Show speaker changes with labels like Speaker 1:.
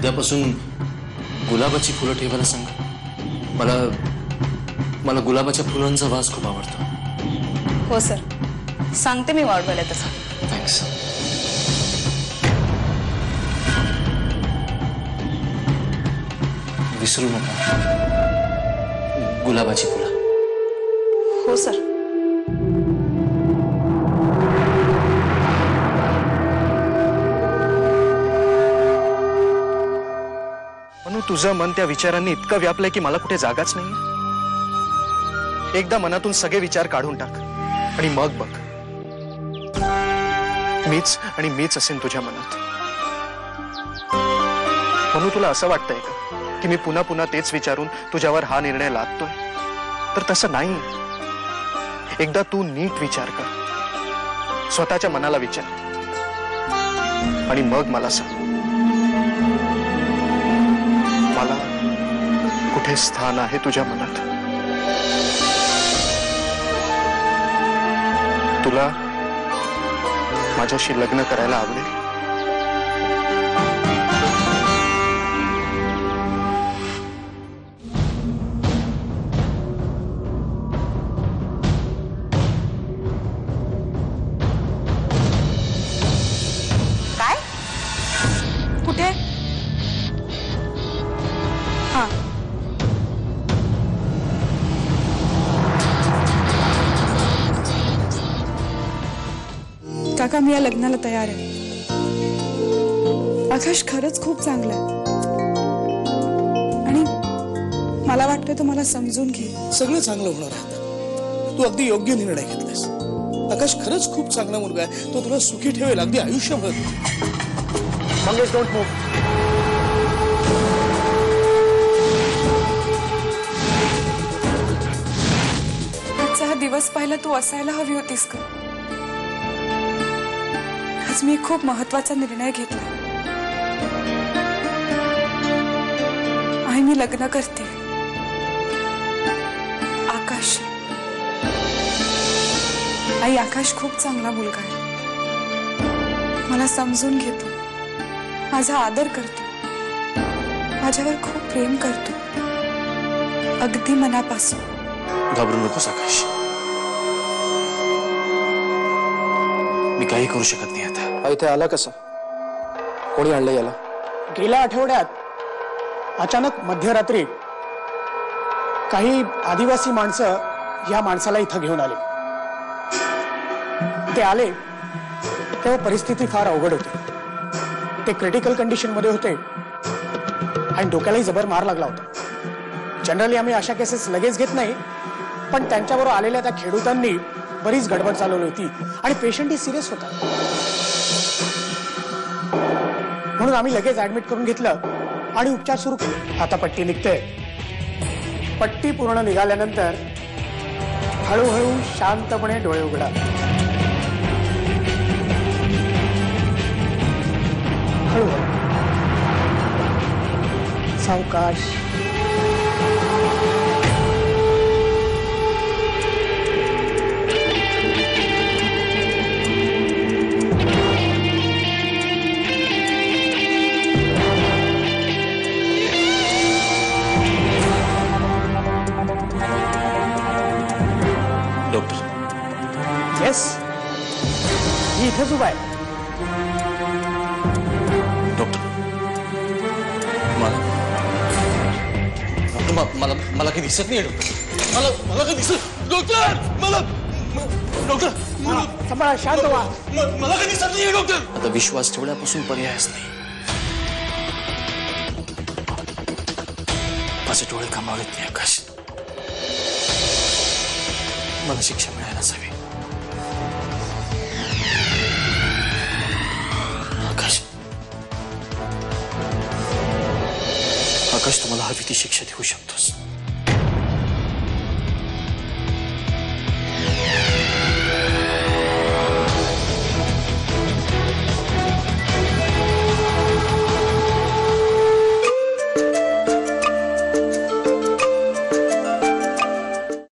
Speaker 1: उद्यापासून गुलाबाची फुलं ठेवायला सांग. मला मला गुलाबाच्या फुलांचा वास खूप आवडतो.
Speaker 2: हो सर, सांगते मी वाढवायला तसं.
Speaker 1: थँक्स. विसरू नका गुलाबाची फुलं.
Speaker 2: हो सर.
Speaker 3: म्हणून तुझं मन त्या विचारांनी इतकं व्यापलंय की मला कुठे जागाच नाही. एकदा मनातून सगळे विचार काढून टाक आणि मग बघ, मीच आणि मीच असेन तुझ्या मनात. म्हणून तुला असं वाटतंय का की मी पुन्हा पुन्हा तेच विचारून तुझ्यावर हा निर्णय लादतोय? तर तसं नाही. एकदा तू नीट विचार कर, स्वतःच्या मनाला विचार आणि मग मला सांग मला कुठे स्थान आहे तुझ्या मनात. तुला माझ्याशी लग्न करायला आवडेल?
Speaker 2: काय? कुठे? हा.
Speaker 4: काका, मी या लग्नाला तयार आहे. आकाश खरंच खूप चांगला आहे आणि मला वाटतं तो मला समजून घे.
Speaker 5: सगळं चांगलं होणार आहे. तू अगदी योग्य निर्णय घेतलास. आकाश खरंच खूप चांगला मुलगा आहे. तो तुला सुखी ठेवेल अगदी आयुष्यभर.
Speaker 3: Mangesh, don't move.
Speaker 4: आजचा हा दिवस पाहिला तू असायला हवी होतीस का? आज मी खूप महत्वाचा निर्णय घेतला आणि मी लग्न करते आकाश. आई, आकाश खूप चांगला मुलगा आहे. मला समजून घेतो, माझा आदर करतो, माझ्यावर खूप प्रेम करतो, अगदी मनापासून.
Speaker 1: घाबरू नकोस आकाश, मी काही करू शकत नाही आता.
Speaker 3: इथे आला कसा? कोणी आणलं याला?
Speaker 5: गेल्या आठवड्यात अचानक मध्यरात्री काही आदिवासी माणसं या माणसाला इथं घेऊन आले. ते आले तेव्हा परिस्थिती फार अवघड होती. ते क्रिटिकल कंडिशन मध्ये होते आणि डोक्यालाही जबर मार लागला होता. जनरली आम्ही अशा केसेस लगेच घेत नाही, पण त्यांच्याबरोबर आलेल्या त्या खेडूतांनी बरीच गडबड चालवली होती आणि पेशंटही सिरियस होता. म्हणून आम्ही लगेच ऍडमिट करून घेतलं आणि उपचार सुरू केले. आता पट्टी निघते. पट्टी पूर्ण निघाल्यानंतर हळूहळू शांतपणे डोळे उघडा. हळूहळू सावकाश.
Speaker 1: डॉक्टर,
Speaker 5: येस, मी इथेच उभा आहे.
Speaker 1: डॉक्टर, मला मला काही दिसत नाही. डॉक्टर, मला काही दिसत. डॉक्टर, डॉक्टर,
Speaker 5: सांभाळा, शांत व्हा.
Speaker 1: मला काही दिसत नाही. डॉक्टर, आता विश्वास ठेवण्यापासून पर्यायच नाही. माझे डोळे कामावलेत नाही आकाश. मला शिक्षा मिळायलाच हवी. आकाश, आकाश, तुम्हाला हवी ती शिक्षा देऊ शकतोस.